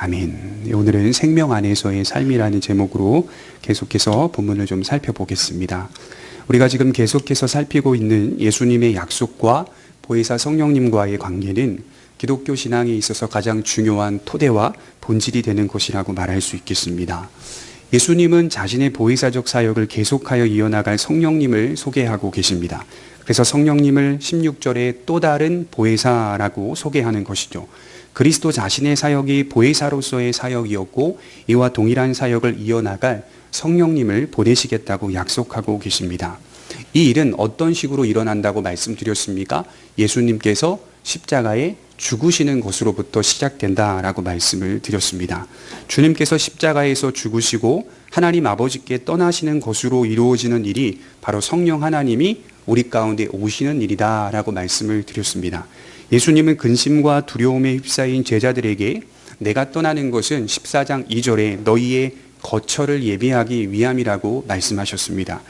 아멘. 오늘은 생명 안에서의 삶이라는 제목으로 계속해서 본문을 좀 살펴보겠습니다. 우리가 지금 계속해서 살피고 있는 예수님의 약속과 보혜사 성령님과의 관계는 기독교 신앙에 있어서 가장 중요한 토대와 본질이 되는 것이라고 말할 수 있겠습니다. 예수님은 자신의 보혜사적 사역을 계속하여 이어나갈 성령님을 소개하고 계십니다. 그래서 성령님을 16절에 또 다른 보혜사라고 소개하는 것이죠. 그리스도 자신의 사역이 보혜사로서의 사역이었고 이와 동일한 사역을 이어나갈 성령님을 보내시겠다고 약속하고 계십니다. 이 일은 어떤 식으로 일어난다고 말씀드렸습니까? 예수님께서 십자가에 죽으시는 것으로부터 시작된다라고 말씀을 드렸습니다. 주님께서 십자가에서 죽으시고 하나님 아버지께 떠나시는 것으로 이루어지는 일이 바로 성령 하나님이 우리 가운데 오시는 일이다라고 말씀을 드렸습니다. 예수님은 근심과 두려움에 휩싸인 제자들에게 내가 떠나는 것은 14장 2절에 너희의 거처를 예비하기 위함이라고 말씀하셨습니다.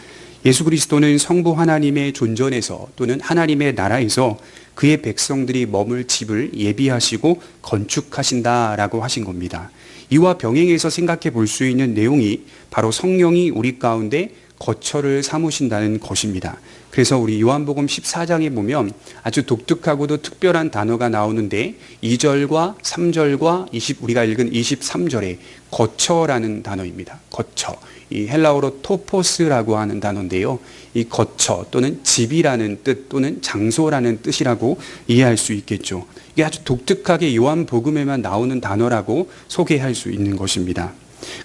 예수 그리스도는 성부 하나님의 존전에서 또는 하나님의 나라에서 그의 백성들이 머물 집을 예비하시고 건축하신다라고 하신 겁니다. 이와 병행해서 생각해 볼 수 있는 내용이 바로 성령이 우리 가운데 거처를 삼으신다는 것입니다. 그래서 우리 요한복음 14장에 보면 아주 독특하고도 특별한 단어가 나오는데 2절과 3절과 우리가 읽은 23절에 거처라는 단어입니다. 거처. 이 헬라어로 토포스라고 하는 단어인데요. 이 거처 또는 집이라는 뜻 또는 장소라는 뜻이라고 이해할 수 있겠죠. 이게 아주 독특하게 요한복음에만 나오는 단어라고 소개할 수 있는 것입니다.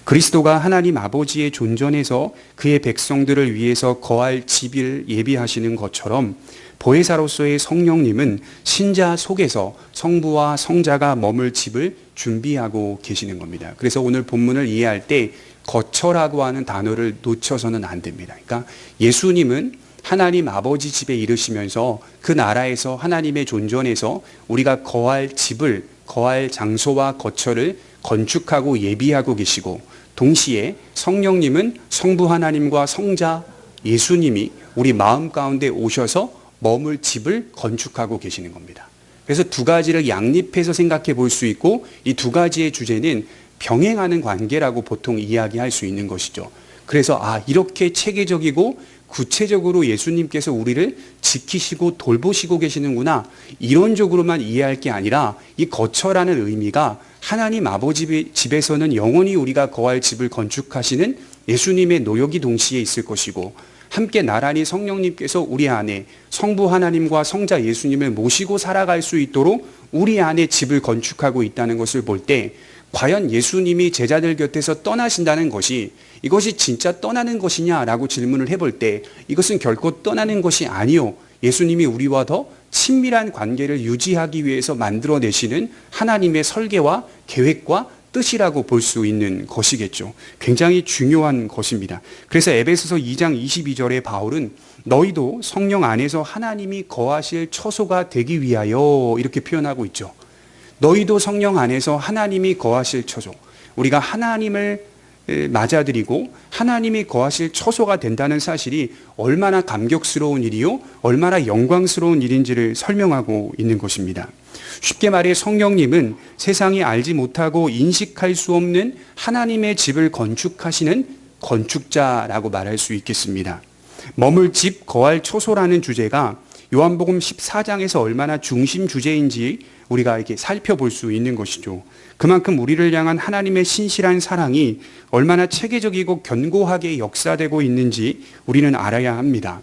그리스도가 하나님 아버지의 존전에서 그의 백성들을 위해서 거할 집을 예비하시는 것처럼 보혜사로서의 성령님은 신자 속에서 성부와 성자가 머물 집을 준비하고 계시는 겁니다. 그래서 오늘 본문을 이해할 때 거처라고 하는 단어를 놓쳐서는 안 됩니다. 그러니까 예수님은 하나님 아버지 집에 이르시면서 그 나라에서 하나님의 존전에서 우리가 거할 집을, 거할 장소와 거처를 건축하고 예비하고 계시고 동시에 성령님은 성부 하나님과 성자 예수님이 우리 마음 가운데 오셔서 머물 집을 건축하고 계시는 겁니다. 그래서 두 가지를 양립해서 생각해 볼 수 있고 이 두 가지의 주제는 병행하는 관계라고 보통 이야기할 수 있는 것이죠. 그래서 이렇게 체계적이고 구체적으로 예수님께서 우리를 지키시고 돌보시고 계시는구나 이론적으로만 이해할 게 아니라 이 거처라는 의미가 하나님 아버지 집에서는 영원히 우리가 거할 집을 건축하시는 예수님의 노역이 동시에 있을 것이고 함께 나란히 성령님께서 우리 안에 성부 하나님과 성자 예수님을 모시고 살아갈 수 있도록 우리 안에 집을 건축하고 있다는 것을 볼 때 과연 예수님이 제자들 곁에서 떠나신다는 것이 이것이 진짜 떠나는 것이냐라고 질문을 해볼 때 이것은 결코 떠나는 것이 아니요. 예수님이 우리와 더 친밀한 관계를 유지하기 위해서 만들어내시는 하나님의 설계와 계획과 뜻이라고 볼 수 있는 것이겠죠. 굉장히 중요한 것입니다. 그래서 에베소서 2장 22절에 바울은 너희도 성령 안에서 하나님이 거하실 처소가 되기 위하여 이렇게 표현하고 있죠. 너희도 성령 안에서 하나님이 거하실 처소. 우리가 하나님을 맞아들이고 하나님이 거하실 처소가 된다는 사실이 얼마나 감격스러운 일이요 얼마나 영광스러운 일인지를 설명하고 있는 것입니다. 쉽게 말해 성령님은 세상이 알지 못하고 인식할 수 없는 하나님의 집을 건축하시는 건축자라고 말할 수 있겠습니다. 머물 집 거할 처소라는 주제가 요한복음 14장에서 얼마나 중심 주제인지 우리가 이렇게 살펴볼 수 있는 것이죠. 그만큼 우리를 향한 하나님의 신실한 사랑이 얼마나 체계적이고 견고하게 역사되고 있는지 우리는 알아야 합니다.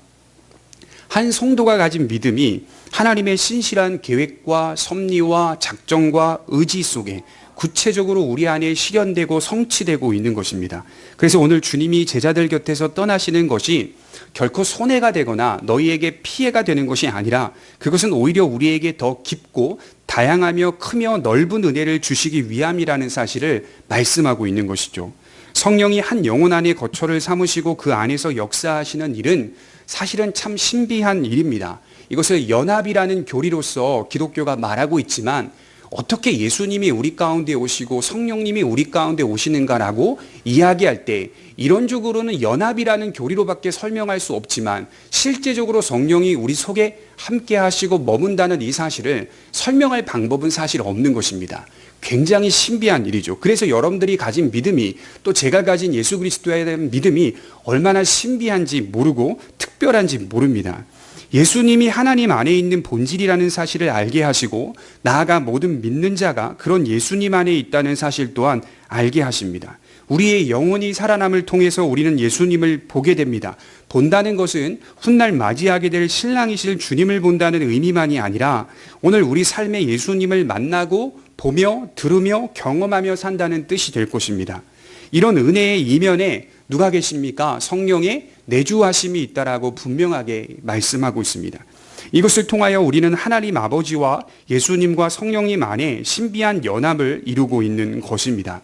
한 성도가 가진 믿음이 하나님의 신실한 계획과 섭리와 작정과 의지 속에 구체적으로 우리 안에 실현되고 성취되고 있는 것입니다. 그래서 오늘 주님이 제자들 곁에서 떠나시는 것이 결코 손해가 되거나 너희에게 피해가 되는 것이 아니라 그것은 오히려 우리에게 더 깊고 다양하며 크며 넓은 은혜를 주시기 위함이라는 사실을 말씀하고 있는 것이죠. 성령이 한 영혼 안에 거처를 삼으시고 그 안에서 역사하시는 일은 사실은 참 신비한 일입니다. 이것을 연합이라는 교리로서 기독교가 말하고 있지만 어떻게 예수님이 우리 가운데 오시고 성령님이 우리 가운데 오시는가라고 이야기할 때 이론적으로는 연합이라는 교리로밖에 설명할 수 없지만 실제적으로 성령이 우리 속에 함께 하시고 머문다는 이 사실을 설명할 방법은 사실 없는 것입니다. 굉장히 신비한 일이죠. 그래서 여러분들이 가진 믿음이, 또 제가 가진 예수 그리스도에 대한 믿음이 얼마나 신비한지 모르고 특별한지 모릅니다. 예수님이 하나님 안에 있는 본질이라는 사실을 알게 하시고, 나아가 모든 믿는 자가 그런 예수님 안에 있다는 사실 또한 알게 하십니다. 우리의 영혼이 살아남을 통해서 우리는 예수님을 보게 됩니다. 본다는 것은 훗날 맞이하게 될 신랑이실 주님을 본다는 의미만이 아니라, 오늘 우리 삶에 예수님을 만나고 보며 들으며 경험하며 산다는 뜻이 될 것입니다. 이런 은혜의 이면에 누가 계십니까? 성령의 내주하심이 있다라고 분명하게 말씀하고 있습니다. 이것을 통하여 우리는 하나님 아버지와 예수님과 성령님 안에 신비한 연합을 이루고 있는 것입니다.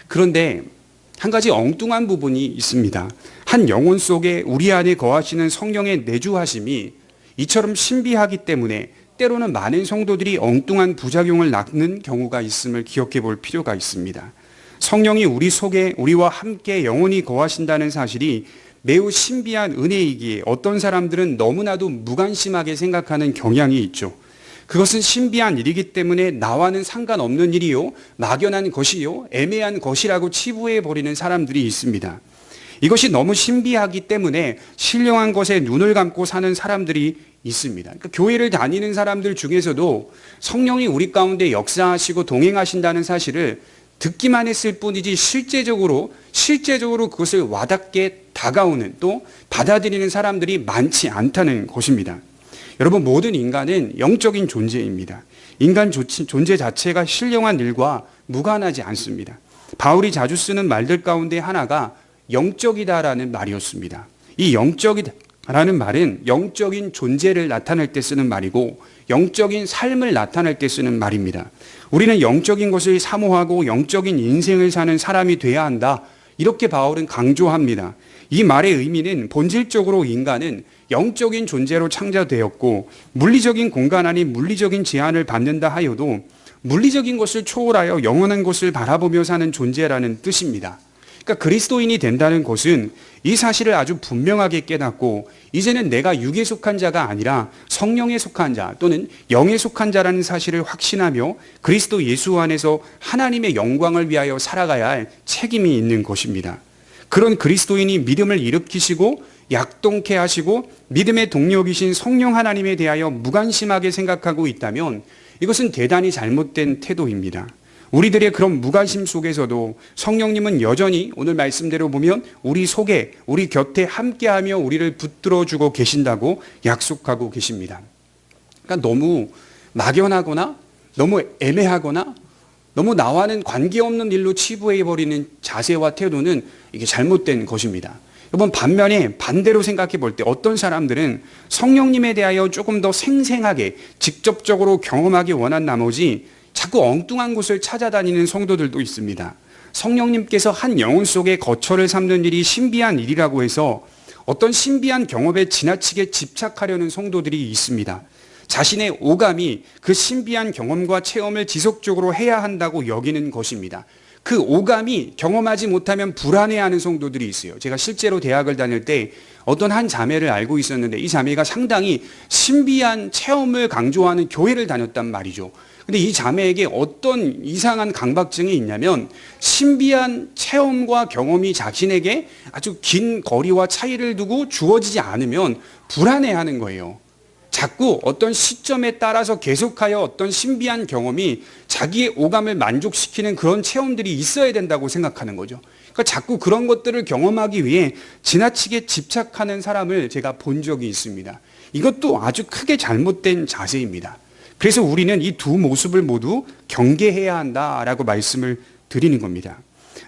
그런데 한 가지 엉뚱한 부분이 있습니다. 한 영혼 속에 우리 안에 거하시는 성령의 내주하심이 이처럼 신비하기 때문에 때로는 많은 성도들이 엉뚱한 부작용을 낳는 경우가 있음을 기억해 볼 필요가 있습니다. 성령이 우리 속에 우리와 함께 영원히 거하신다는 사실이 매우 신비한 은혜이기에 어떤 사람들은 너무나도 무관심하게 생각하는 경향이 있죠. 그것은 신비한 일이기 때문에 나와는 상관없는 일이요, 막연한 것이요, 애매한 것이라고 치부해 버리는 사람들이 있습니다. 이것이 너무 신비하기 때문에 신령한 것에 눈을 감고 사는 사람들이 있습니다. 그러니까 교회를 다니는 사람들 중에서도 성령이 우리 가운데 역사하시고 동행하신다는 사실을 듣기만 했을 뿐이지 실제적으로 그것을 와닿게 다가오는, 또 받아들이는 사람들이 많지 않다는 것입니다. 여러분, 모든 인간은 영적인 존재입니다. 인간 존재 자체가 신령한 일과 무관하지 않습니다. 바울이 자주 쓰는 말들 가운데 하나가 영적이다라는 말이었습니다. 이 영적이다라는 말은 영적인 존재를 나타낼 때 쓰는 말이고, 영적인 삶을 나타낼 때 쓰는 말입니다. 우리는 영적인 것을 사모하고 영적인 인생을 사는 사람이 돼야 한다, 이렇게 바울은 강조합니다. 이 말의 의미는 본질적으로 인간은 영적인 존재로 창조되었고, 물리적인 공간 안에 물리적인 제한을 받는다 하여도 물리적인 것을 초월하여 영원한 것을 바라보며 사는 존재라는 뜻입니다. 그러니까 그리스도인이 된다는 것은 이 사실을 아주 분명하게 깨닫고, 이제는 내가 육에 속한 자가 아니라 성령에 속한 자, 또는 영에 속한 자라는 사실을 확신하며 그리스도 예수 안에서 하나님의 영광을 위하여 살아가야 할 책임이 있는 것입니다. 그런 그리스도인이 믿음을 일으키시고 약동케 하시고 믿음의 동력이신 성령 하나님에 대하여 무관심하게 생각하고 있다면 이것은 대단히 잘못된 태도입니다. 우리들의 그런 무관심 속에서도 성령님은 여전히 오늘 말씀대로 보면 우리 속에, 우리 곁에 함께하며 우리를 붙들어주고 계신다고 약속하고 계십니다. 그러니까 너무 막연하거나 너무 애매하거나 너무 나와는 관계없는 일로 치부해버리는 자세와 태도는 이게 잘못된 것입니다. 여러분, 반면에 반대로 생각해 볼 때 어떤 사람들은 성령님에 대하여 조금 더 생생하게 직접적으로 경험하기 원한 나머지 자꾸 엉뚱한 곳을 찾아다니는 성도들도 있습니다. 성령님께서 한 영혼 속에 거처를 삼는 일이 신비한 일이라고 해서 어떤 신비한 경험에 지나치게 집착하려는 성도들이 있습니다. 자신의 오감이 그 신비한 경험과 체험을 지속적으로 해야 한다고 여기는 것입니다. 그 오감이 경험하지 못하면 불안해하는 성도들이 있어요. 제가 실제로 대학을 다닐 때 어떤 한 자매를 알고 있었는데, 이 자매가 상당히 신비한 체험을 강조하는 교회를 다녔단 말이죠. 근데 이 자매에게 어떤 이상한 강박증이 있냐면, 신비한 체험과 경험이 자신에게 아주 긴 거리와 차이를 두고 주어지지 않으면 불안해하는 거예요. 자꾸 어떤 시점에 따라서 계속하여 어떤 신비한 경험이 자기의 오감을 만족시키는 그런 체험들이 있어야 된다고 생각하는 거죠. 그러니까 자꾸 그런 것들을 경험하기 위해 지나치게 집착하는 사람을 제가 본 적이 있습니다. 이것도 아주 크게 잘못된 자세입니다. 그래서 우리는 이 두 모습을 모두 경계해야 한다라고 말씀을 드리는 겁니다.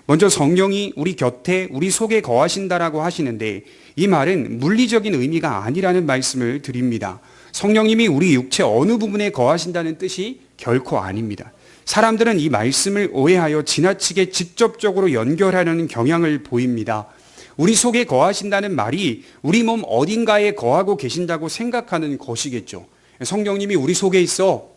먼저 성령이 우리 곁에, 우리 속에 거하신다라고 하시는데, 이 말은 물리적인 의미가 아니라는 말씀을 드립니다. 성령님이 우리 육체 어느 부분에 거하신다는 뜻이 결코 아닙니다. 사람들은 이 말씀을 오해하여 지나치게 직접적으로 연결하려는 경향을 보입니다. 우리 속에 거하신다는 말이 우리 몸 어딘가에 거하고 계신다고 생각하는 것이겠죠. 성령님이 우리 속에 있어,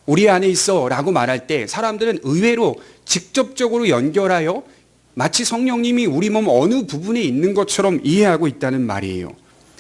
우리 안에 있어 라고 말할 때 사람들은 의외로 직접적으로 연결하여 마치 성령님이 우리 몸 어느 부분에 있는 것처럼 이해하고 있다는 말이에요.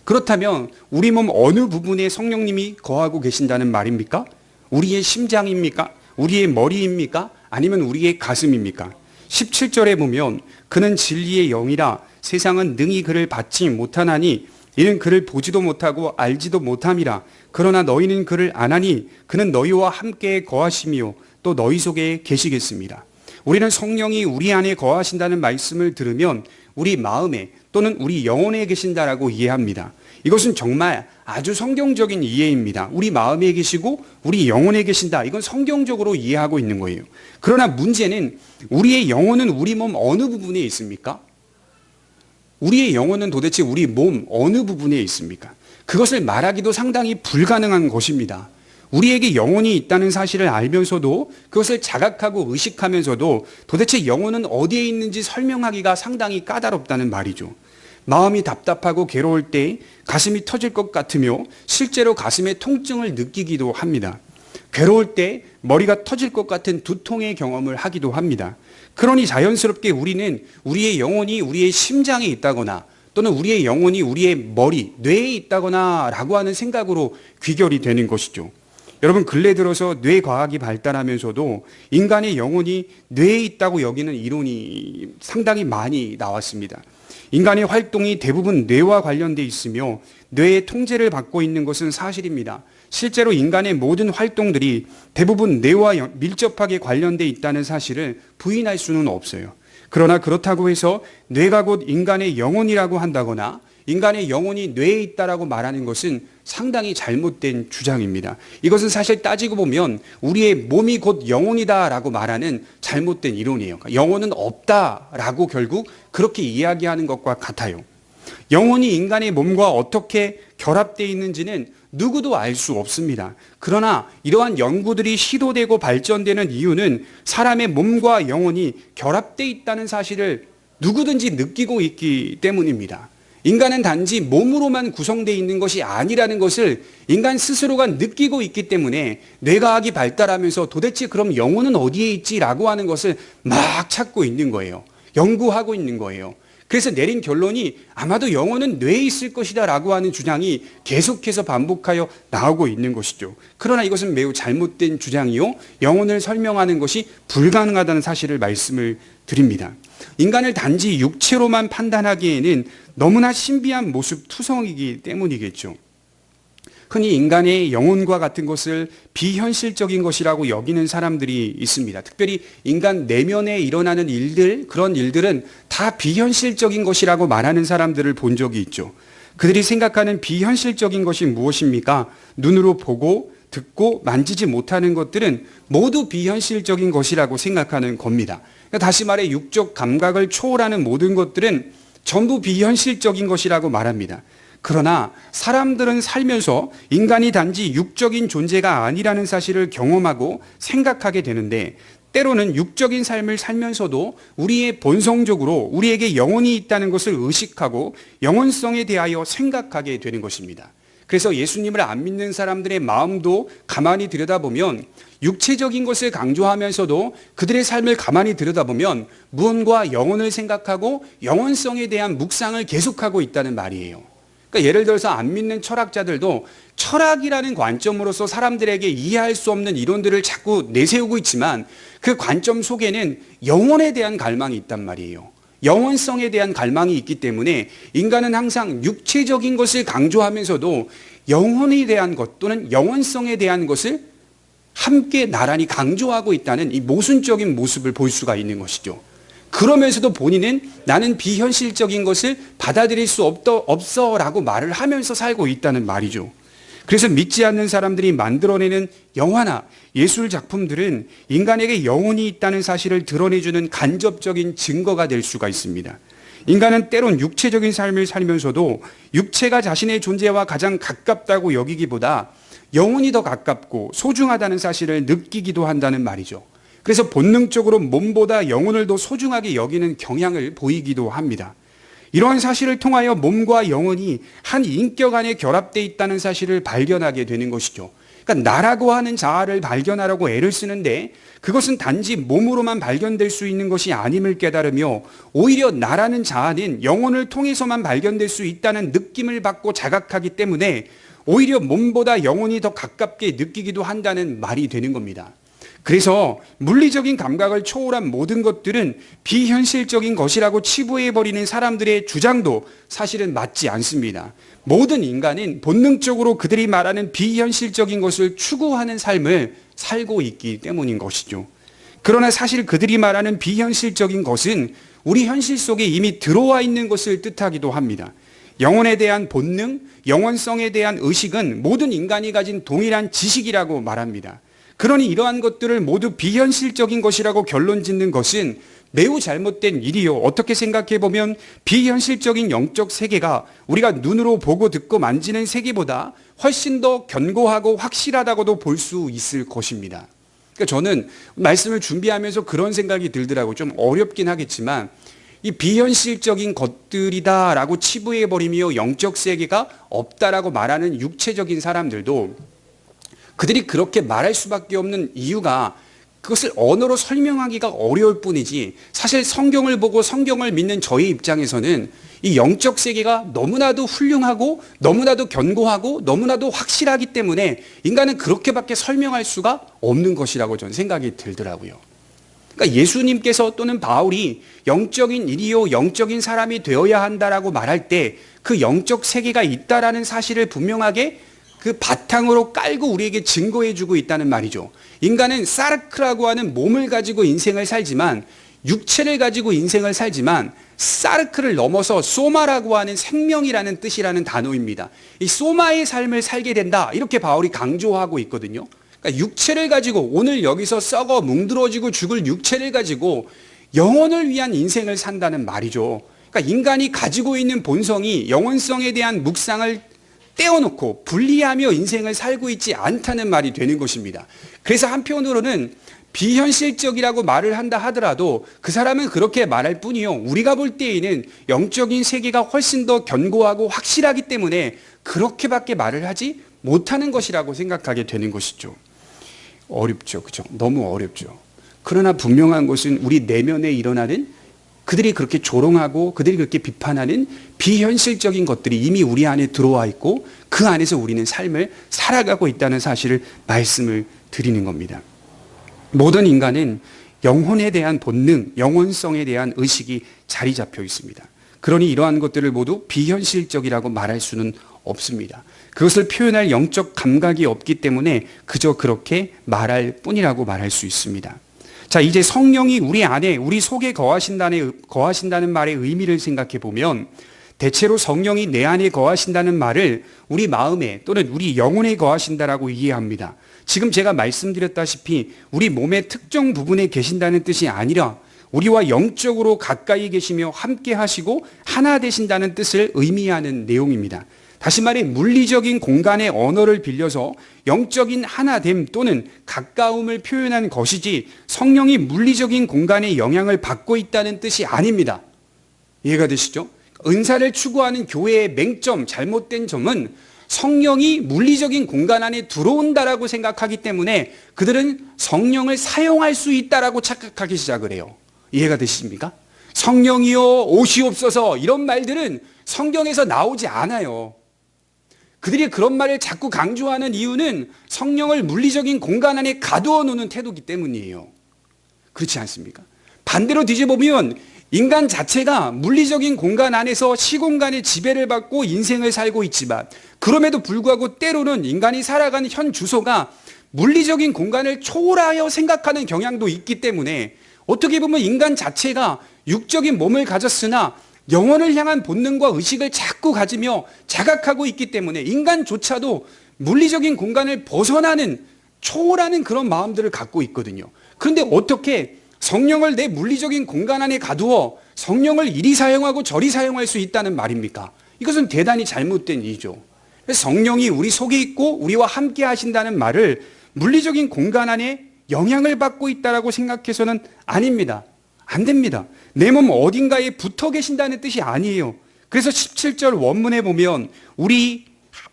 그렇다면 우리 몸 어느 부분에 성령님이 거하고 계신다는 말입니까? 우리의 심장입니까? 우리의 머리입니까? 아니면 우리의 가슴입니까? 17절에 보면 그는 진리의 영이라 세상은 능히 그를 받지 못하나니 이는 그를 보지도 못하고 알지도 못함이라. 그러나 너희는 그를 아나니 그는 너희와 함께 거하시며 또 너희 속에 계시겠습니다. 우리는 성령이 우리 안에 거하신다는 말씀을 들으면 우리 마음에 또는 우리 영혼에 계신다라고 이해합니다. 이것은 정말 아주 성경적인 이해입니다. 우리 마음에 계시고 우리 영혼에 계신다. 이건 성경적으로 이해하고 있는 거예요. 그러나 문제는 우리의 영혼은 우리 몸 어느 부분에 있습니까? 우리의 영혼은 도대체 우리 몸 어느 부분에 있습니까? 그것을 말하기도 상당히 불가능한 것입니다. 우리에게 영혼이 있다는 사실을 알면서도 그것을 자각하고 의식하면서도 도대체 영혼은 어디에 있는지 설명하기가 상당히 까다롭다는 말이죠. 마음이 답답하고 괴로울 때 가슴이 터질 것 같으며 실제로 가슴에 통증을 느끼기도 합니다. 괴로울 때 머리가 터질 것 같은 두통의 경험을 하기도 합니다. 그러니 자연스럽게 우리는 우리의 영혼이 우리의 심장에 있다거나 또는 우리의 영혼이 우리의 머리, 뇌에 있다거나 라고 하는 생각으로 귀결이 되는 것이죠. 여러분, 근래 들어서 뇌과학이 발달하면서도 인간의 영혼이 뇌에 있다고 여기는 이론이 상당히 많이 나왔습니다. 인간의 활동이 대부분 뇌와 관련돼 있으며 뇌의 통제를 받고 있는 것은 사실입니다. 실제로 인간의 모든 활동들이 대부분 뇌와 밀접하게 관련돼 있다는 사실을 부인할 수는 없어요. 그러나 그렇다고 해서 뇌가 곧 인간의 영혼이라고 한다거나 인간의 영혼이 뇌에 있다라고 말하는 것은 상당히 잘못된 주장입니다. 이것은 사실 따지고 보면 우리의 몸이 곧 영혼이다라고 말하는 잘못된 이론이에요. 영혼은 없다라고 결국 그렇게 이야기하는 것과 같아요. 영혼이 인간의 몸과 어떻게 결합되어 있는지는 누구도 알 수 없습니다. 그러나 이러한 연구들이 시도되고 발전되는 이유는 사람의 몸과 영혼이 결합되어 있다는 사실을 누구든지 느끼고 있기 때문입니다. 인간은 단지 몸으로만 구성되어 있는 것이 아니라는 것을 인간 스스로가 느끼고 있기 때문에 뇌과학이 발달하면서 도대체 그럼 영혼은 어디에 있지라고 하는 것을 막 찾고 있는 거예요. 연구하고 있는 거예요. 그래서 내린 결론이 아마도 영혼은 뇌에 있을 것이다 라고 하는 주장이 계속해서 반복하여 나오고 있는 것이죠. 그러나 이것은 매우 잘못된 주장이요, 영혼을 설명하는 것이 불가능하다는 사실을 말씀을 드립니다. 인간을 단지 육체로만 판단하기에는 너무나 신비한 모습 투성이기 때문이겠죠. 흔히 인간의 영혼과 같은 것을 비현실적인 것이라고 여기는 사람들이 있습니다. 특별히 인간 내면에 일어나는 일들, 그런 일들은 다 비현실적인 것이라고 말하는 사람들을 본 적이 있죠. 그들이 생각하는 비현실적인 것이 무엇입니까? 눈으로 보고 듣고 만지지 못하는 것들은 모두 비현실적인 것이라고 생각하는 겁니다. 그러니까 다시 말해 육적 감각을 초월하는 모든 것들은 전부 비현실적인 것이라고 말합니다. 그러나 사람들은 살면서 인간이 단지 육적인 존재가 아니라는 사실을 경험하고 생각하게 되는데, 때로는 육적인 삶을 살면서도 우리의 본성적으로 우리에게 영혼이 있다는 것을 의식하고 영혼성에 대하여 생각하게 되는 것입니다. 그래서 예수님을 안 믿는 사람들의 마음도 가만히 들여다보면 육체적인 것을 강조하면서도 그들의 삶을 가만히 들여다보면 무언가 영혼을 생각하고 영혼성에 대한 묵상을 계속하고 있다는 말이에요. 그러니까 예를 들어서 안 믿는 철학자들도 철학이라는 관점으로서 사람들에게 이해할 수 없는 이론들을 자꾸 내세우고 있지만 그 관점 속에는 영혼에 대한 갈망이 있단 말이에요. 영혼성에 대한 갈망이 있기 때문에 인간은 항상 육체적인 것을 강조하면서도 영혼에 대한 것 또는 영혼성에 대한 것을 함께 나란히 강조하고 있다는 이 모순적인 모습을 볼 수가 있는 것이죠. 그러면서도 본인은 나는 비현실적인 것을 받아들일 수 없어라고 말을 하면서 살고 있다는 말이죠. 그래서 믿지 않는 사람들이 만들어내는 영화나 예술 작품들은 인간에게 영혼이 있다는 사실을 드러내주는 간접적인 증거가 될 수가 있습니다. 인간은 때론 육체적인 삶을 살면서도 육체가 자신의 존재와 가장 가깝다고 여기기보다 영혼이 더 가깝고 소중하다는 사실을 느끼기도 한다는 말이죠. 그래서 본능적으로 몸보다 영혼을 더 소중하게 여기는 경향을 보이기도 합니다. 이러한 사실을 통하여 몸과 영혼이 한 인격 안에 결합되어 있다는 사실을 발견하게 되는 것이죠. 그러니까 나라고 하는 자아를 발견하려고 애를 쓰는데 그것은 단지 몸으로만 발견될 수 있는 것이 아님을 깨달으며 오히려 나라는 자아는 영혼을 통해서만 발견될 수 있다는 느낌을 받고 자각하기 때문에 오히려 몸보다 영혼이 더 가깝게 느끼기도 한다는 말이 되는 겁니다. 그래서 물리적인 감각을 초월한 모든 것들은 비현실적인 것이라고 치부해버리는 사람들의 주장도 사실은 맞지 않습니다. 모든 인간은 본능적으로 그들이 말하는 비현실적인 것을 추구하는 삶을 살고 있기 때문인 것이죠. 그러나 사실 그들이 말하는 비현실적인 것은 우리 현실 속에 이미 들어와 있는 것을 뜻하기도 합니다. 영혼에 대한 본능, 영원성에 대한 의식은 모든 인간이 가진 동일한 지식이라고 말합니다. 그러니 이러한 것들을 모두 비현실적인 것이라고 결론 짓는 것은 매우 잘못된 일이요. 어떻게 생각해 보면 비현실적인 영적 세계가 우리가 눈으로 보고 듣고 만지는 세계보다 훨씬 더 견고하고 확실하다고도 볼 수 있을 것입니다. 그러니까 저는 말씀을 준비하면서 그런 생각이 들더라고요. 좀 어렵긴 하겠지만 이 비현실적인 것들이다라고 치부해버리며 영적 세계가 없다라고 말하는 육체적인 사람들도 그들이 그렇게 말할 수밖에 없는 이유가 그것을 언어로 설명하기가 어려울 뿐이지 사실 성경을 보고 성경을 믿는 저희 입장에서는 이 영적 세계가 너무나도 훌륭하고 너무나도 견고하고 너무나도 확실하기 때문에 인간은 그렇게밖에 설명할 수가 없는 것이라고 저는 생각이 들더라고요. 그러니까 예수님께서 또는 바울이 영적인 일이요 영적인 사람이 되어야 한다라고 말할 때 그 영적 세계가 있다라는 사실을 분명하게 그 바탕으로 깔고 우리에게 증거해 주고 있다는 말이죠. 인간은 사르크라고 하는 몸을 가지고 인생을 살지만 육체를 가지고 인생을 살지만 사르크를 넘어서 소마라고 하는 생명이라는 뜻이라는 단어입니다. 이 소마의 삶을 살게 된다 이렇게 바울이 강조하고 있거든요. 그러니까 육체를 가지고 오늘 여기서 썩어 뭉드러지고 죽을 육체를 가지고 영혼을 위한 인생을 산다는 말이죠. 그러니까 인간이 가지고 있는 본성이 영혼성에 대한 묵상을 떼어놓고 분리하며 인생을 살고 있지 않다는 말이 되는 것입니다. 그래서 한편으로는 비현실적이라고 말을 한다 하더라도 그 사람은 그렇게 말할 뿐이요. 우리가 볼 때에는 영적인 세계가 훨씬 더 견고하고 확실하기 때문에 그렇게밖에 말을 하지 못하는 것이라고 생각하게 되는 것이죠. 어렵죠. 그죠? 너무 어렵죠. 그러나 분명한 것은 우리 내면에 일어나는 그들이 그렇게 조롱하고 그들이 그렇게 비판하는 비현실적인 것들이 이미 우리 안에 들어와 있고 그 안에서 우리는 삶을 살아가고 있다는 사실을 말씀을 드리는 겁니다. 모든 인간은 영혼에 대한 본능, 영혼성에 대한 의식이 자리 잡혀 있습니다. 그러니 이러한 것들을 모두 비현실적이라고 말할 수는 없습니다. 그것을 표현할 영적 감각이 없기 때문에 그저 그렇게 말할 뿐이라고 말할 수 있습니다. 자, 이제 성령이 우리 안에, 우리 속에 거하신다는 말의 의미를 생각해 보면 대체로 성령이 내 안에 거하신다는 말을 우리 마음에 또는 우리 영혼에 거하신다라고 이해합니다. 지금 제가 말씀드렸다시피 우리 몸의 특정 부분에 계신다는 뜻이 아니라 우리와 영적으로 가까이 계시며 함께 하시고 하나 되신다는 뜻을 의미하는 내용입니다. 다시 말해 물리적인 공간의 언어를 빌려서 영적인 하나됨 또는 가까움을 표현한 것이지 성령이 물리적인 공간의 영향을 받고 있다는 뜻이 아닙니다. 이해가 되시죠? 은사를 추구하는 교회의 맹점, 잘못된 점은 성령이 물리적인 공간 안에 들어온다라고 생각하기 때문에 그들은 성령을 사용할 수 있다라고 착각하기 시작을 해요. 이해가 되십니까? 성령이여 오시옵소서 이런 말들은 성경에서 나오지 않아요. 그들이 그런 말을 자꾸 강조하는 이유는 성령을 물리적인 공간 안에 가두어 놓는 태도이기 때문이에요. 그렇지 않습니까? 반대로 뒤집어보면 인간 자체가 물리적인 공간 안에서 시공간의 지배를 받고 인생을 살고 있지만 그럼에도 불구하고 때로는 인간이 살아가는 현 주소가 물리적인 공간을 초월하여 생각하는 경향도 있기 때문에 어떻게 보면 인간 자체가 육적인 몸을 가졌으나 영혼을 향한 본능과 의식을 자꾸 가지며 자각하고 있기 때문에 인간조차도 물리적인 공간을 벗어나는 초월하는 그런 마음들을 갖고 있거든요. 그런데 어떻게 성령을 내 물리적인 공간 안에 가두어 성령을 이리 사용하고 저리 사용할 수 있다는 말입니까? 이것은 대단히 잘못된 일이죠. 성령이 우리 속에 있고 우리와 함께 하신다는 말을 물리적인 공간 안에 영향을 받고 있다고 생각해서는 아닙니다. 안 됩니다. 내 몸 어딘가에 붙어 계신다는 뜻이 아니에요. 그래서 17절 원문에 보면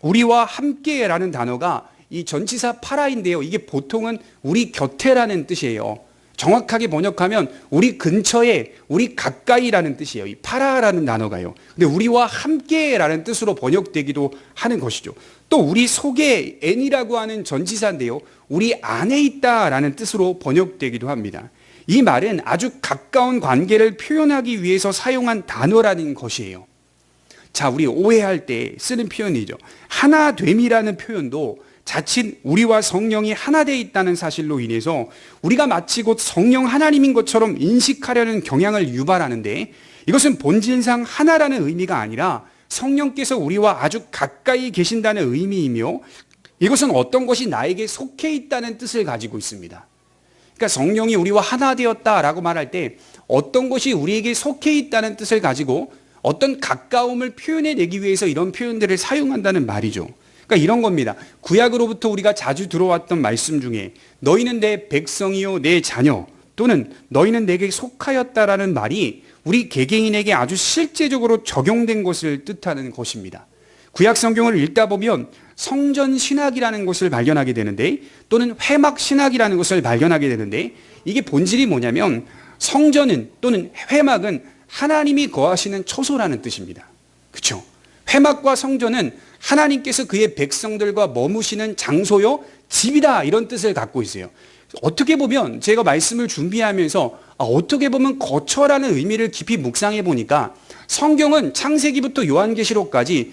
우리와 함께라는 단어가 이 전치사 파라인데요. 이게 보통은 우리 곁에라는 뜻이에요. 정확하게 번역하면 우리 근처에, 우리 가까이라는 뜻이에요. 이 파라라는 단어가요. 근데 우리와 함께라는 뜻으로 번역되기도 하는 것이죠. 또 우리 속에 n이라고 하는 전치사인데요. 우리 안에 있다라는 뜻으로 번역되기도 합니다. 이 말은 아주 가까운 관계를 표현하기 위해서 사용한 단어라는 것이에요. 자, 우리 오해할 때 쓰는 표현이죠. 하나됨이라는 표현도 자칫 우리와 성령이 하나 되어 있다는 사실로 인해서 우리가 마치 곧 성령 하나님인 것처럼 인식하려는 경향을 유발하는데, 이것은 본질상 하나라는 의미가 아니라 성령께서 우리와 아주 가까이 계신다는 의미이며, 이것은 어떤 것이 나에게 속해 있다는 뜻을 가지고 있습니다. 그러니까 성령이 우리와 하나 되었다라고 말할 때 어떤 것이 우리에게 속해 있다는 뜻을 가지고 어떤 가까움을 표현해내기 위해서 이런 표현들을 사용한다는 말이죠. 그러니까 이런 겁니다. 구약으로부터 우리가 자주 들어왔던 말씀 중에 너희는 내 백성이요 내 자녀, 또는 너희는 내게 속하였다라는 말이 우리 개개인에게 아주 실제적으로 적용된 것을 뜻하는 것입니다. 구약 성경을 읽다 보면 성전 신학이라는 것을 발견하게 되는데, 또는 회막 신학이라는 것을 발견하게 되는데, 이게 본질이 뭐냐면 성전은 또는 회막은 하나님이 거하시는 처소라는 뜻입니다. 그렇죠? 회막과 성전은 하나님께서 그의 백성들과 머무시는 장소요, 집이다, 이런 뜻을 갖고 있어요. 어떻게 보면 제가 말씀을 준비하면서 어떻게 보면 거처라는 의미를 깊이 묵상해 보니까 성경은 창세기부터 요한계시록까지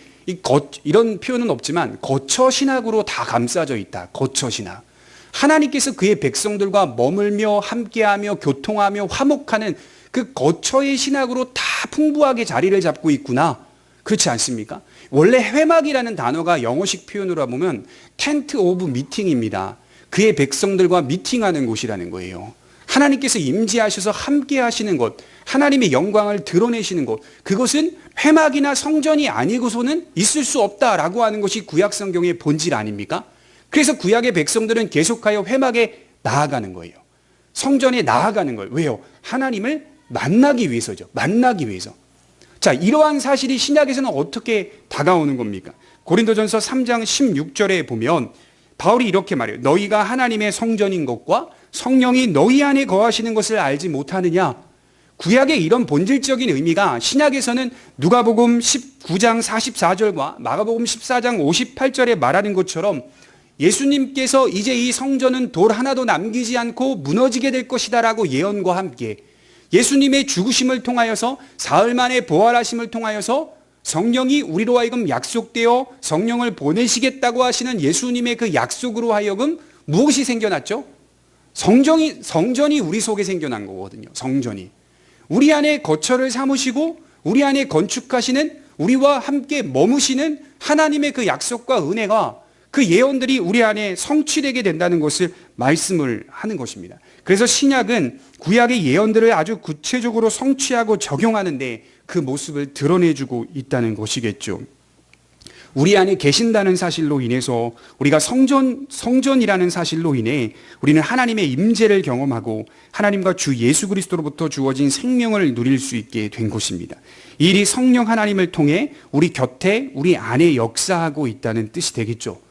이런 표현은 없지만 거처 신학으로 다 감싸져 있다. 거처 신학. 하나님께서 그의 백성들과 머물며 함께하며 교통하며 화목하는 그 거처의 신학으로 다 풍부하게 자리를 잡고 있구나. 그렇지 않습니까? 원래 회막이라는 단어가 영어식 표현으로 보면 텐트 오브 미팅입니다. 그의 백성들과 미팅하는 곳이라는 거예요. 하나님께서 임재하셔서 함께 하시는 것, 하나님의 영광을 드러내시는 것, 그것은 회막이나 성전이 아니고서는 있을 수 없다라고 하는 것이 구약 성경의 본질 아닙니까? 그래서 구약의 백성들은 계속하여 회막에 나아가는 거예요. 성전에 나아가는 거예요. 왜요? 하나님을 만나기 위해서죠. 만나기 위해서. 자, 이러한 사실이 신약에서는 어떻게 다가오는 겁니까? 고린도전서 3장 16절에 보면 바울이 이렇게 말해요. 너희가 하나님의 성전인 것과 성령이 너희 안에 거하시는 것을 알지 못하느냐? 구약의 이런 본질적인 의미가 신약에서는 누가복음 19장 44절과 마가복음 14장 58절에 말하는 것처럼 예수님께서 이제 이 성전은 돌 하나도 남기지 않고 무너지게 될 것이다라고 예언과 함께 예수님의 죽으심을 통하여서 사흘 만에 부활하심을 통하여서 성령이 우리로 하여금 약속되어 성령을 보내시겠다고 하시는 예수님의 그 약속으로 하여금 무엇이 생겨났죠? 성전이 우리 속에 생겨난 거거든요. 성전이. 우리 안에 거처를 삼으시고 우리 안에 건축하시는, 우리와 함께 머무시는 하나님의 그 약속과 은혜가, 그 예언들이 우리 안에 성취되게 된다는 것을 말씀을 하는 것입니다. 그래서 신약은 구약의 예언들을 아주 구체적으로 성취하고 적용하는데 그 모습을 드러내주고 있다는 것이겠죠. 우리 안에 계신다는 사실로 인해서 우리가 성전이라는 사실로 인해 우리는 하나님의 임재를 경험하고 하나님과 주 예수 그리스도로부터 주어진 생명을 누릴 수 있게 된 것입니다. 이 일이 성령 하나님을 통해 우리 곁에, 우리 안에 역사하고 있다는 뜻이 되겠죠.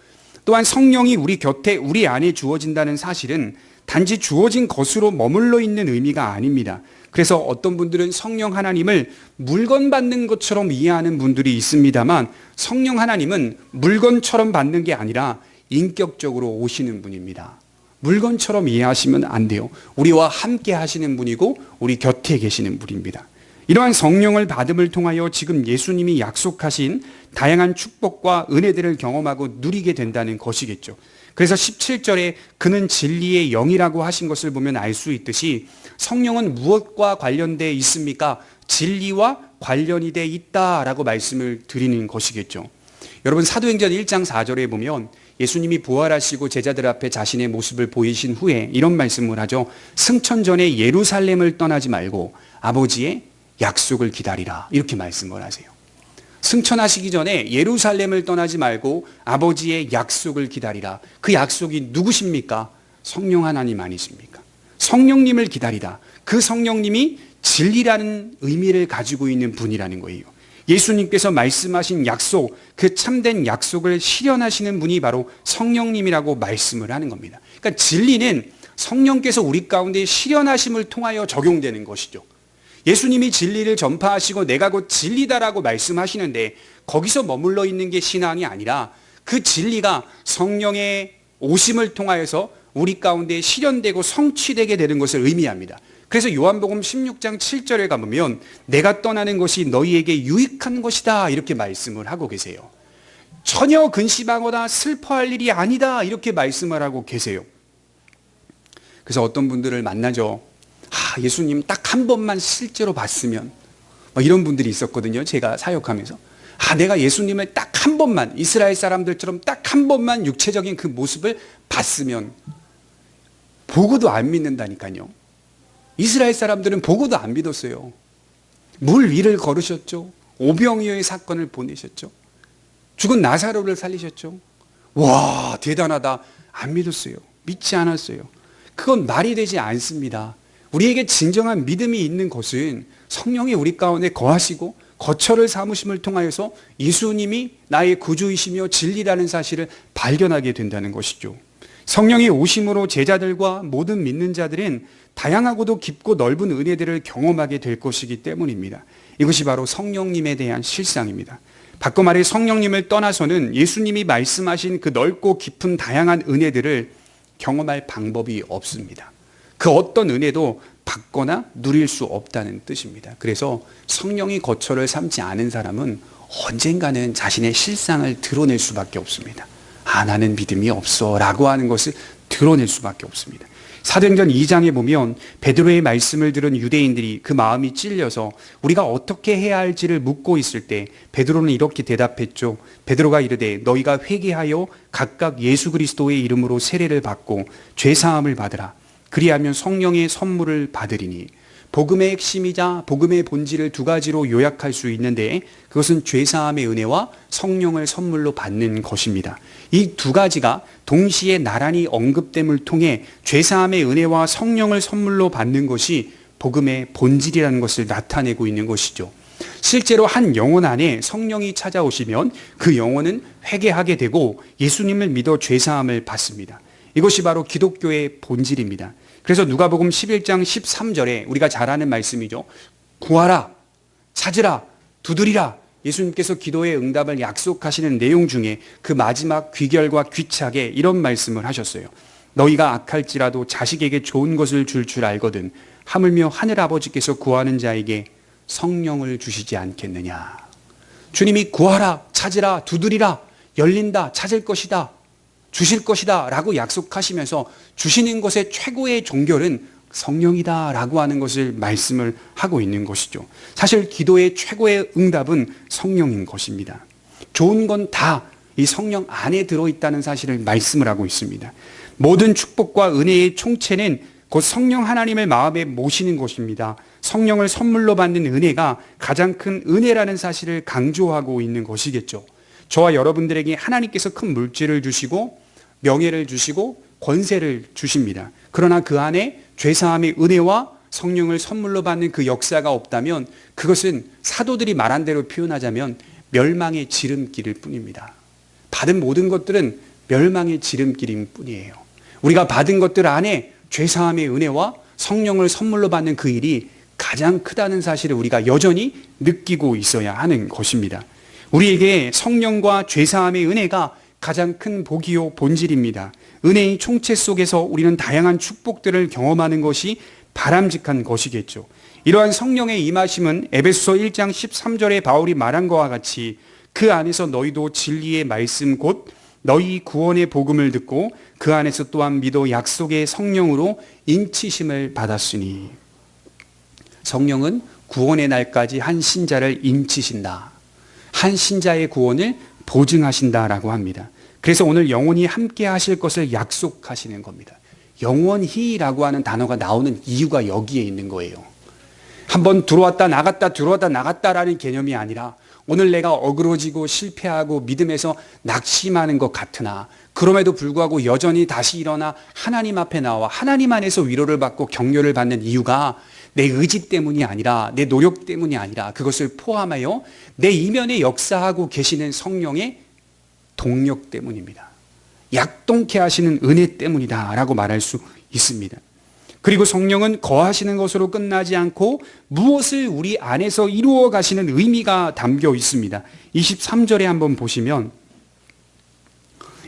또한 성령이 우리 곁에, 우리 안에 주어진다는 사실은 단지 주어진 것으로 머물러 있는 의미가 아닙니다. 그래서 어떤 분들은 성령 하나님을 물건 받는 것처럼 이해하는 분들이 있습니다만, 성령 하나님은 물건처럼 받는 게 아니라 인격적으로 오시는 분입니다. 물건처럼 이해하시면 안 돼요. 우리와 함께 하시는 분이고 우리 곁에 계시는 분입니다. 이러한 성령을 받음을 통하여 지금 예수님이 약속하신 다양한 축복과 은혜들을 경험하고 누리게 된다는 것이겠죠. 그래서 17절에 그는 진리의 영이라고 하신 것을 보면 알 수 있듯이 성령은 무엇과 관련되어 있습니까? 진리와 관련이 되어 있다라고 말씀을 드리는 것이겠죠. 여러분, 사도행전 1장 4절에 보면 예수님이 부활하시고 제자들 앞에 자신의 모습을 보이신 후에 이런 말씀을 하죠. 승천 전에 예루살렘을 떠나지 말고 아버지의 약속을 기다리라, 이렇게 말씀을 하세요. 승천하시기 전에 예루살렘을 떠나지 말고 아버지의 약속을 기다리라. 그 약속이 누구십니까? 성령 하나님 아니십니까? 성령님을 기다리라. 그 성령님이 진리라는 의미를 가지고 있는 분이라는 거예요. 예수님께서 말씀하신 약속, 그 참된 약속을 실현하시는 분이 바로 성령님이라고 말씀을 하는 겁니다. 그러니까 진리는 성령께서 우리 가운데 실현하심을 통하여 적용되는 것이죠. 예수님이 진리를 전파하시고 내가 곧 진리다라고 말씀하시는데 거기서 머물러 있는 게 신앙이 아니라 그 진리가 성령의 오심을 통하여서 우리 가운데 실현되고 성취되게 되는 것을 의미합니다. 그래서 요한복음 16장 7절에 가보면 내가 떠나는 것이 너희에게 유익한 것이다 이렇게 말씀을 하고 계세요. 전혀 근심하거나 슬퍼할 일이 아니다 이렇게 말씀을 하고 계세요. 그래서 어떤 분들을 만나죠. 예수님 딱 한 번만 실제로 봤으면, 이런 분들이 있었거든요. 제가 사역하면서 내가 예수님을 딱 한 번만, 이스라엘 사람들처럼 딱 한 번만 육체적인 그 모습을 봤으면. 보고도 안 믿는다니까요. 이스라엘 사람들은 보고도 안 믿었어요. 물 위를 걸으셨죠. 오병이어의 사건을 보내셨죠. 죽은 나사로를 살리셨죠. 와, 대단하다. 안 믿었어요. 믿지 않았어요. 그건 말이 되지 않습니다. 우리에게 진정한 믿음이 있는 것은 성령이 우리 가운데 거하시고 거처를 삼으심을 통하여서 예수님이 나의 구주이시며 진리라는 사실을 발견하게 된다는 것이죠. 성령의 오심으로 제자들과 모든 믿는 자들은 다양하고도 깊고 넓은 은혜들을 경험하게 될 것이기 때문입니다. 이것이 바로 성령님에 대한 실상입니다. 바꿔 말해 성령님을 떠나서는 예수님이 말씀하신 그 넓고 깊은 다양한 은혜들을 경험할 방법이 없습니다. 그 어떤 은혜도 받거나 누릴 수 없다는 뜻입니다. 그래서 성령이 거처를 삼지 않은 사람은 언젠가는 자신의 실상을 드러낼 수밖에 없습니다. 나는 믿음이 없어 라고 하는 것을 드러낼 수밖에 없습니다. 사도행전 2장에 보면 베드로의 말씀을 들은 유대인들이 그 마음이 찔려서 우리가 어떻게 해야 할지를 묻고 있을 때 베드로는 이렇게 대답했죠. 베드로가 이르되 너희가 회개하여 각각 예수 그리스도의 이름으로 세례를 받고 죄사함을 받으라. 그리하면 성령의 선물을 받으리니. 복음의 핵심이자 복음의 본질을 두 가지로 요약할 수 있는데 그것은 죄사함의 은혜와 성령을 선물로 받는 것입니다. 이 두 가지가 동시에 나란히 언급됨을 통해 죄사함의 은혜와 성령을 선물로 받는 것이 복음의 본질이라는 것을 나타내고 있는 것이죠. 실제로 한 영혼 안에 성령이 찾아오시면 그 영혼은 회개하게 되고 예수님을 믿어 죄사함을 받습니다. 이것이 바로 기독교의 본질입니다. 그래서 누가복음 11장 13절에 우리가 잘 아는 말씀이죠. 구하라, 찾으라, 두드리라. 예수님께서 기도의 응답을 약속하시는 내용 중에 그 마지막 귀결과 귀착에 이런 말씀을 하셨어요. 너희가 악할지라도 자식에게 좋은 것을 줄 알거든 하물며 하늘아버지께서 구하는 자에게 성령을 주시지 않겠느냐. 주님이 구하라, 찾으라, 두드리라, 열린다, 찾을 것이다, 주실 것이다 라고 약속하시면서 주시는 것의 최고의 종결은 성령이다 라고 하는 것을 말씀을 하고 있는 것이죠. 사실 기도의 최고의 응답은 성령인 것입니다. 좋은 건 다 이 성령 안에 들어있다는 사실을 말씀을 하고 있습니다. 모든 축복과 은혜의 총체는 곧 성령 하나님을 마음에 모시는 것입니다. 성령을 선물로 받는 은혜가 가장 큰 은혜라는 사실을 강조하고 있는 것이겠죠. 저와 여러분들에게 하나님께서 큰 물질을 주시고 명예를 주시고 권세를 주십니다. 그러나 그 안에 죄사함의 은혜와 성령을 선물로 받는 그 역사가 없다면 그것은 사도들이 말한 대로 표현하자면 멸망의 지름길일 뿐입니다. 받은 모든 것들은 멸망의 지름길일 뿐이에요. 우리가 받은 것들 안에 죄사함의 은혜와 성령을 선물로 받는 그 일이 가장 크다는 사실을 우리가 여전히 느끼고 있어야 하는 것입니다. 우리에게 성령과 죄사함의 은혜가 가장 큰 복이요 본질입니다. 은혜의 총체 속에서 우리는 다양한 축복들을 경험하는 것이 바람직한 것이겠죠. 이러한 성령의 임하심은 에베소서 1장 13절에 바울이 말한 것과 같이 그 안에서 너희도 진리의 말씀 곧 너희 구원의 복음을 듣고 그 안에서 또한 믿어 약속의 성령으로 인치심을 받았으니. 성령은 구원의 날까지 한 신자를 인치신다. 한 신자의 구원을 보증하신다라고 합니다. 그래서 오늘 영원히 함께 하실 것을 약속하시는 겁니다. 영원히라고 하는 단어가 나오는 이유가 여기에 있는 거예요. 한번 들어왔다 나갔다라는 개념이 아니라 오늘 내가 어그러지고 실패하고 믿음에서 낙심하는 것 같으나 그럼에도 불구하고 여전히 다시 일어나 하나님 앞에 나와 하나님 안에서 위로를 받고 격려를 받는 이유가 내 의지 때문이 아니라 내 노력 때문이 아니라 그것을 포함하여 내 이면에 역사하고 계시는 성령의 동력 때문입니다. 약동케 하시는 은혜 때문이다 라고 말할 수 있습니다. 그리고 성령은 거하시는 것으로 끝나지 않고 무엇을 우리 안에서 이루어 가시는 의미가 담겨 있습니다. 23절에 한번 보시면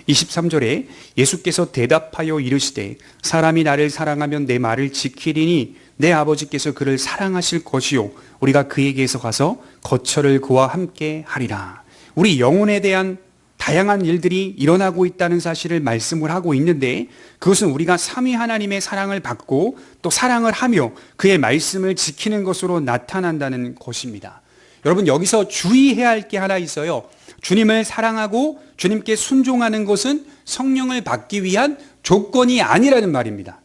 23절에 예수께서 대답하여 이르시되 사람이 나를 사랑하면 내 말을 지키리니 내 아버지께서 그를 사랑하실 것이요 우리가 그에게서 가서 거처를 그와 함께 하리라. 우리 영혼에 대한 다양한 일들이 일어나고 있다는 사실을 말씀을 하고 있는데 그것은 우리가 삼위 하나님의 사랑을 받고 또 사랑을 하며 그의 말씀을 지키는 것으로 나타난다는 것입니다. 여러분 여기서 주의해야 할 게 하나 있어요. 주님을 사랑하고 주님께 순종하는 것은 성령을 받기 위한 조건이 아니라는 말입니다.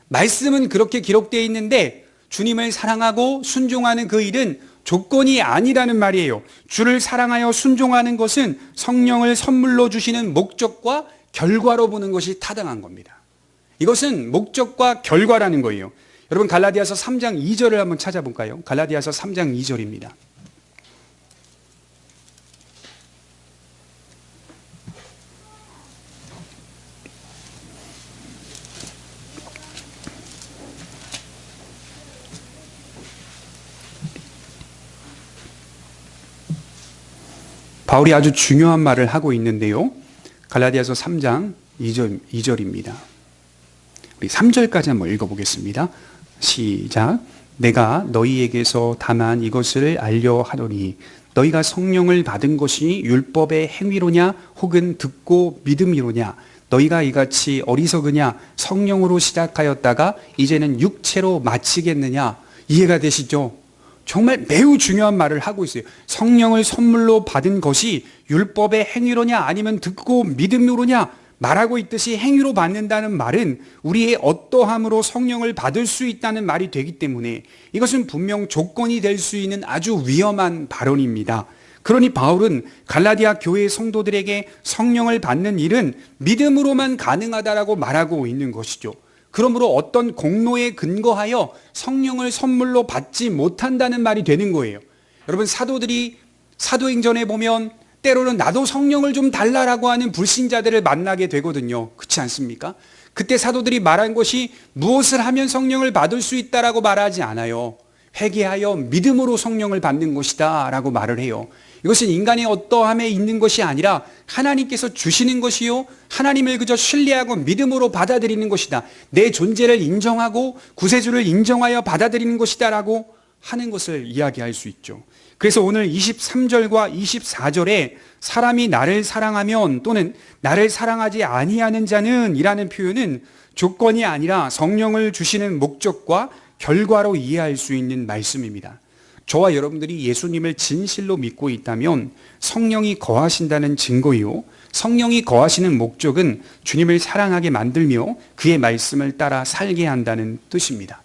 말씀은 그렇게 기록되어 있는데 주님을 사랑하고 순종하는 그 일은 조건이 아니라는 말이에요. 주를 사랑하여 순종하는 것은 성령을 선물로 주시는 목적과 결과로 보는 것이 타당한 겁니다. 이것은 목적과 결과라는 거예요. 여러분 갈라디아서 3장 2절을 한번 찾아볼까요? 갈라디아서 3장 2절입니다. 바울이 아주 중요한 말을 하고 있는데요. 갈라디아서 3장 2절입니다. 우리 3절까지 한번 읽어보겠습니다. 시작. 내가 너희에게서 다만 이것을 알려 하노니 너희가 성령을 받은 것이 율법의 행위로냐 혹은 듣고 믿음이로냐 너희가 이같이 어리석으냐 성령으로 시작하였다가 이제는 육체로 마치겠느냐. 이해가 되시죠? 정말 매우 중요한 말을 하고 있어요. 성령을 선물로 받은 것이 율법의 행위로냐 아니면 듣고 믿음으로냐 말하고 있듯이 행위로 받는다는 말은 우리의 어떠함으로 성령을 받을 수 있다는 말이 되기 때문에 이것은 분명 조건이 될 수 있는 아주 위험한 발언입니다. 그러니 바울은 갈라디아 교회 성도들에게 성령을 받는 일은 믿음으로만 가능하다라고 말하고 있는 것이죠. 그러므로 어떤 공로에 근거하여 성령을 선물로 받지 못한다는 말이 되는 거예요. 여러분 사도들이 사도행전에 보면 때로는 나도 성령을 좀 달라라고 하는 불신자들을 만나게 되거든요. 그렇지 않습니까? 그때 사도들이 말한 것이 무엇을 하면 성령을 받을 수 있다라고 말하지 않아요. 회개하여 믿음으로 성령을 받는 것이다 라고 말을 해요. 이것은 인간의 어떠함에 있는 것이 아니라 하나님께서 주시는 것이요 하나님을 그저 신뢰하고 믿음으로 받아들이는 것이다. 내 존재를 인정하고 구세주를 인정하여 받아들이는 것이다 라고 하는 것을 이야기할 수 있죠. 그래서 오늘 23절과 24절에 사람이 나를 사랑하면 또는 나를 사랑하지 아니하는 자는 이라는 표현은 조건이 아니라 성령을 주시는 목적과 결과로 이해할 수 있는 말씀입니다. 저와 여러분들이 예수님을 진실로 믿고 있다면 성령이 거하신다는 증거요 성령이 거하시는 목적은 주님을 사랑하게 만들며 그의 말씀을 따라 살게 한다는 뜻입니다.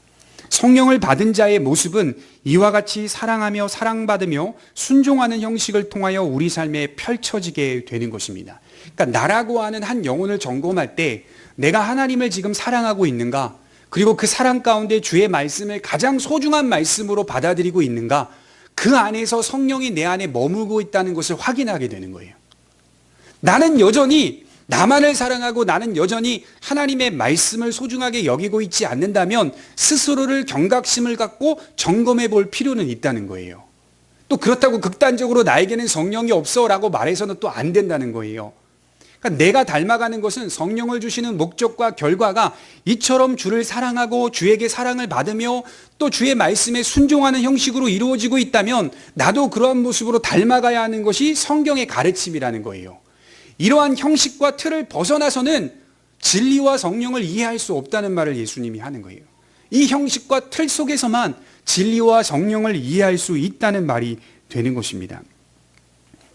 성령을 받은 자의 모습은 이와 같이 사랑하며 사랑받으며 순종하는 형식을 통하여 우리 삶에 펼쳐지게 되는 것입니다. 그러니까 나라고 하는 한 영혼을 점검할 때 내가 하나님을 지금 사랑하고 있는가, 그리고 그 사랑 가운데 주의 말씀을 가장 소중한 말씀으로 받아들이고 있는가, 그 안에서 성령이 내 안에 머물고 있다는 것을 확인하게 되는 거예요. 나는 여전히 나만을 사랑하고 나는 여전히 하나님의 말씀을 소중하게 여기고 있지 않는다면 스스로를 경각심을 갖고 점검해 볼 필요는 있다는 거예요. 또 그렇다고 극단적으로 나에게는 성령이 없어 라고 말해서는 또 안 된다는 거예요. 그러니까 내가 닮아가는 것은 성령을 주시는 목적과 결과가 이처럼 주를 사랑하고 주에게 사랑을 받으며 또 주의 말씀에 순종하는 형식으로 이루어지고 있다면 나도 그러한 모습으로 닮아가야 하는 것이 성경의 가르침이라는 거예요. 이러한 형식과 틀을 벗어나서는 진리와 성령을 이해할 수 없다는 말을 예수님이 하는 거예요. 이 형식과 틀 속에서만 진리와 성령을 이해할 수 있다는 말이 되는 것입니다.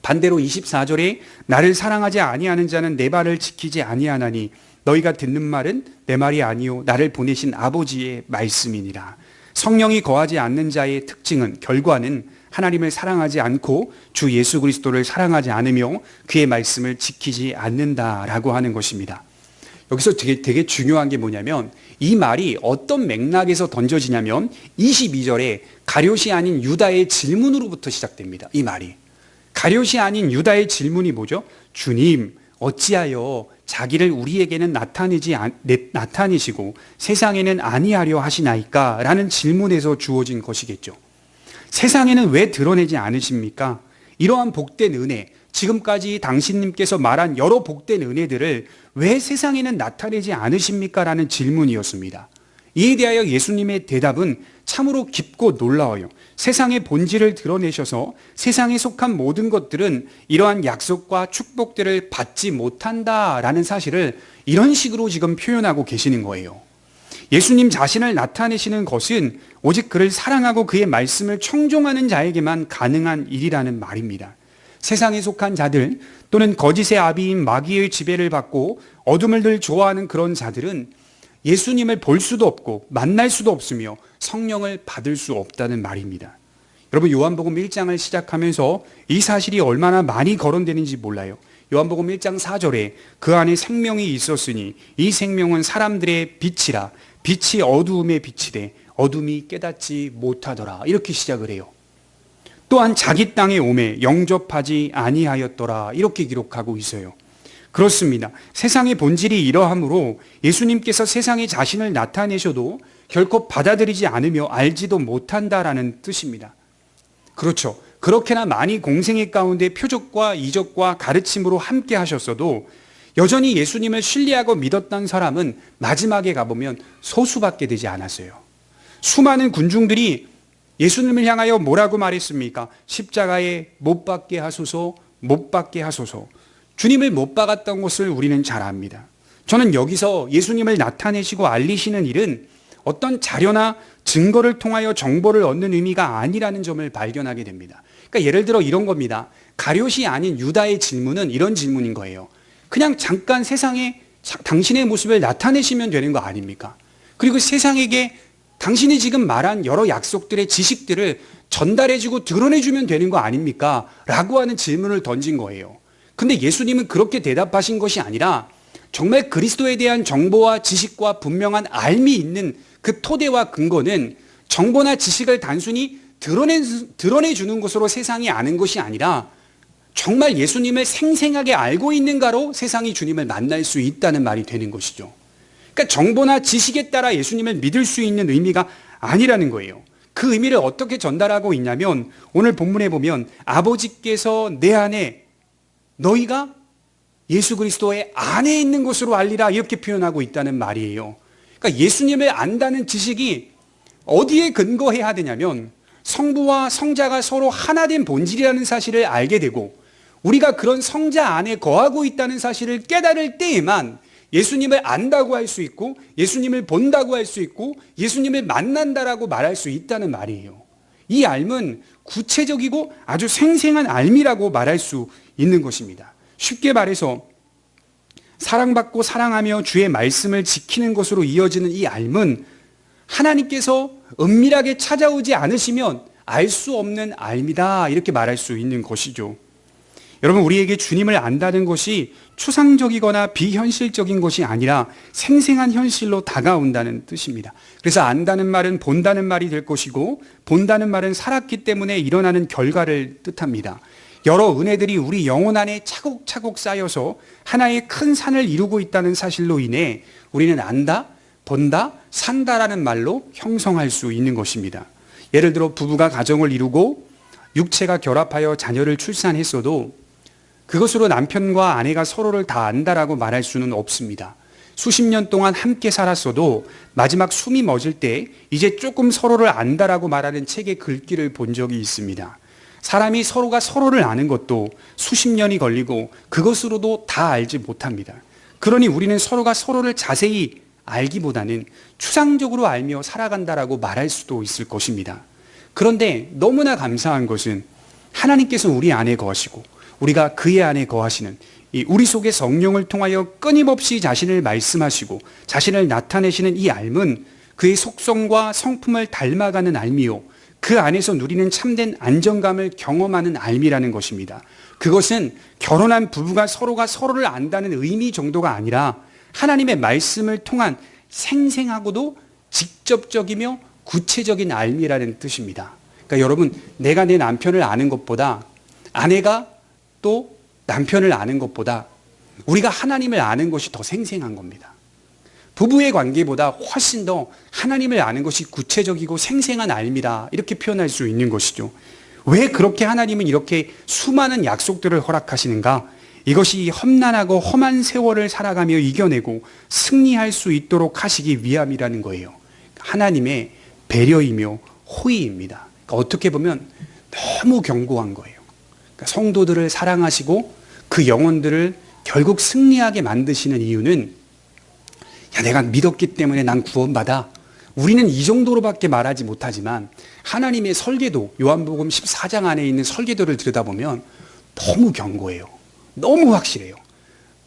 반대로 24절에 나를 사랑하지 아니하는 자는 내 말을 지키지 아니하나니 너희가 듣는 말은 내 말이 아니요 나를 보내신 아버지의 말씀이니라. 성령이 거하지 않는 자의 특징은, 결과는 하나님을 사랑하지 않고 주 예수 그리스도를 사랑하지 않으며 그의 말씀을 지키지 않는다라고 하는 것입니다. 여기서 되게 중요한 게 뭐냐면 이 말이 어떤 맥락에서 던져지냐면 22절에 가룟이 아닌 유다의 질문으로부터 시작됩니다. 이 말이 가룟이 아닌 유다의 질문이 뭐죠? 주님, 어찌하여 자기를 우리에게는 나타내시고 세상에는 아니하려 하시나이까? 라는 질문에서 주어진 것이겠죠. 세상에는 왜 드러내지 않으십니까? 이러한 복된 은혜, 지금까지 당신님께서 말한 여러 복된 은혜들을 왜 세상에는 나타내지 않으십니까? 라는 질문이었습니다. 이에 대하여 예수님의 대답은 참으로 깊고 놀라워요. 세상의 본질을 드러내셔서 세상에 속한 모든 것들은 이러한 약속과 축복들을 받지 못한다라는 사실을 이런 식으로 지금 표현하고 계시는 거예요. 예수님 자신을 나타내시는 것은 오직 그를 사랑하고 그의 말씀을 청종하는 자에게만 가능한 일이라는 말입니다. 세상에 속한 자들 또는 거짓의 아비인 마귀의 지배를 받고 어둠을 늘 좋아하는 그런 자들은 예수님을 볼 수도 없고 만날 수도 없으며 성령을 받을 수 없다는 말입니다. 여러분, 요한복음 1장을 시작하면서 이 사실이 얼마나 많이 거론되는지 몰라요. 요한복음 1장 4절에 그 안에 생명이 있었으니 이 생명은 사람들의 빛이라, 빛이 어두움에 비치되 어둠이 깨닫지 못하더라, 이렇게 시작을 해요. 또한 자기 땅에 오매 영접하지 아니하였더라, 이렇게 기록하고 있어요. 그렇습니다. 세상의 본질이 이러하므로 예수님께서 세상에 자신을 나타내셔도 결코 받아들이지 않으며 알지도 못한다라는 뜻입니다. 그렇죠. 그렇게나 많이 공생애 가운데 표적과 이적과 가르침으로 함께 하셨어도 여전히 예수님을 신뢰하고 믿었던 사람은 마지막에 가보면 소수밖에 되지 않았어요. 수많은 군중들이 예수님을 향하여 뭐라고 말했습니까? 십자가에 못 박게 하소서, 못 박게 하소서. 주님을 못 박았던 것을 우리는 잘 압니다. 저는 여기서 예수님을 나타내시고 알리시는 일은 어떤 자료나 증거를 통하여 정보를 얻는 의미가 아니라는 점을 발견하게 됩니다. 그러니까 예를 들어 이런 겁니다. 가룟이 아닌 유다의 질문은 이런 질문인 거예요. 그냥 잠깐 세상에 당신의 모습을 나타내시면 되는 거 아닙니까? 그리고 세상에게 당신이 지금 말한 여러 약속들의 지식들을 전달해주고 드러내주면 되는 거 아닙니까? 라고 하는 질문을 던진 거예요. 근데 예수님은 그렇게 대답하신 것이 아니라 정말 그리스도에 대한 정보와 지식과 분명한 알미 있는 그 토대와 근거는 정보나 지식을 단순히 드러내주는 것으로 세상이 아는 것이 아니라 정말 예수님을 생생하게 알고 있는가로 세상이 주님을 만날 수 있다는 말이 되는 것이죠. 그러니까 정보나 지식에 따라 예수님을 믿을 수 있는 의미가 아니라는 거예요. 그 의미를 어떻게 전달하고 있냐면 오늘 본문에 보면 아버지께서 내 안에 너희가 예수 그리스도의 안에 있는 것으로 알리라, 이렇게 표현하고 있다는 말이에요. 그러니까 예수님을 안다는 지식이 어디에 근거해야 되냐면 성부와 성자가 서로 하나 된 본질이라는 사실을 알게 되고 우리가 그런 성자 안에 거하고 있다는 사실을 깨달을 때에만 예수님을 안다고 할 수 있고 예수님을 본다고 할 수 있고 예수님을 만난다라고 말할 수 있다는 말이에요. 이 알은 구체적이고 아주 생생한 알미라고 말할 수 있는 것입니다. 쉽게 말해서 사랑받고 사랑하며 주의 말씀을 지키는 것으로 이어지는 이 알은 하나님께서 은밀하게 찾아오지 않으시면 알 수 없는 알미다, 이렇게 말할 수 있는 것이죠. 여러분, 우리에게 주님을 안다는 것이 추상적이거나 비현실적인 것이 아니라 생생한 현실로 다가온다는 뜻입니다. 그래서 안다는 말은 본다는 말이 될 것이고 본다는 말은 살았기 때문에 일어나는 결과를 뜻합니다. 여러 은혜들이 우리 영혼 안에 차곡차곡 쌓여서 하나의 큰 산을 이루고 있다는 사실로 인해 우리는 안다, 본다, 산다라는 말로 형성할 수 있는 것입니다. 예를 들어 부부가 가정을 이루고 육체가 결합하여 자녀를 출산했어도 그것으로 남편과 아내가 서로를 다 안다라고 말할 수는 없습니다. 수십 년 동안 함께 살았어도 마지막 숨이 멎을 때 이제 조금 서로를 안다라고 말하는 책의 글귀를 본 적이 있습니다. 사람이 서로가 서로를 아는 것도 수십 년이 걸리고 그것으로도 다 알지 못합니다. 그러니 우리는 서로가 서로를 자세히 알기보다는 추상적으로 알며 살아간다라고 말할 수도 있을 것입니다. 그런데 너무나 감사한 것은 하나님께서 우리 안에 거하시고 우리가 그의 안에 거하시는 이 우리 속에 성령을 통하여 끊임없이 자신을 말씀하시고 자신을 나타내시는 이 알은 그의 속성과 성품을 닮아가는 알미요, 그 안에서 누리는 참된 안정감을 경험하는 알미라는 것입니다. 그것은 결혼한 부부가 서로가 서로를 안다는 의미 정도가 아니라 하나님의 말씀을 통한 생생하고도 직접적이며 구체적인 알미라는 뜻입니다. 그러니까 여러분, 내가 내 남편을 아는 것보다 아내가 또 남편을 아는 것보다 우리가 하나님을 아는 것이 더 생생한 겁니다. 부부의 관계보다 훨씬 더 하나님을 아는 것이 구체적이고 생생한 알미다, 이렇게 표현할 수 있는 것이죠. 왜 그렇게 하나님은 이렇게 수많은 약속들을 허락하시는가? 이것이 험난하고 험한 세월을 살아가며 이겨내고 승리할 수 있도록 하시기 위함이라는 거예요. 하나님의 배려이며 호의입니다. 그러니까 어떻게 보면 너무 견고한 거예요. 그러니까 성도들을 사랑하시고 그 영혼들을 결국 승리하게 만드시는 이유는, 야, 내가 믿었기 때문에 난 구원받아. 우리는 이 정도로밖에 말하지 못하지만 하나님의 설계도, 요한복음 14장 안에 있는 설계도를 들여다보면 너무 견고해요. 너무 확실해요.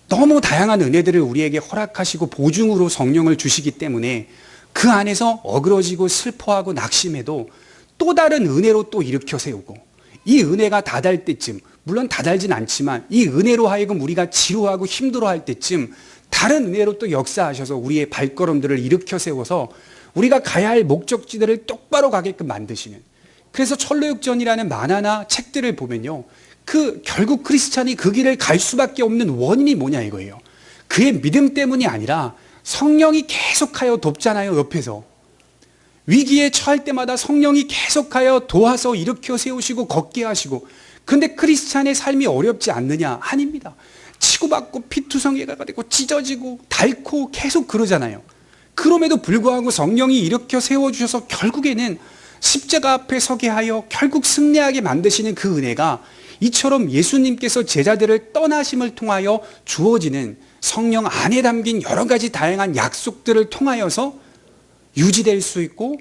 너무 다양한 은혜들을 우리에게 허락하시고 보증으로 성령을 주시기 때문에 그 안에서 어그러지고 슬퍼하고 낙심해도 또 다른 은혜로 또 일으켜 세우고, 이 은혜가 다달 때쯤, 물론 다달진 않지만 이 은혜로 하여금 우리가 지루하고 힘들어할 때쯤 다른 은혜로 또 역사하셔서 우리의 발걸음들을 일으켜 세워서 우리가 가야 할 목적지들을 똑바로 가게끔 만드시는, 그래서 천로육전이라는 만화나 책들을 보면요, 결국 크리스찬이 그 길을 갈 수밖에 없는 원인이 뭐냐 이거예요. 그의 믿음 때문이 아니라 성령이 계속하여 돕잖아요. 옆에서 위기에 처할 때마다 성령이 계속하여 도와서 일으켜 세우시고 걷게 하시고. 근데 크리스찬의 삶이 어렵지 않느냐? 아닙니다. 치고받고 피투성이가 되고 찢어지고 닳고 계속 그러잖아요. 그럼에도 불구하고 성령이 일으켜 세워주셔서 결국에는 십자가 앞에 서게 하여 결국 승리하게 만드시는 그 은혜가, 이처럼 예수님께서 제자들을 떠나심을 통하여 주어지는 성령 안에 담긴 여러 가지 다양한 약속들을 통하여서 유지될 수 있고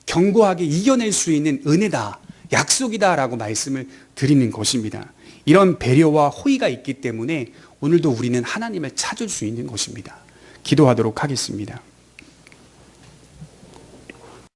견고하게 이겨낼 수 있는 은혜다, 약속이다라고 말씀을 드리는 것입니다. 이런 배려와 호의가 있기 때문에 오늘도 우리는 하나님을 찾을 수 있는 것입니다. 기도하도록 하겠습니다.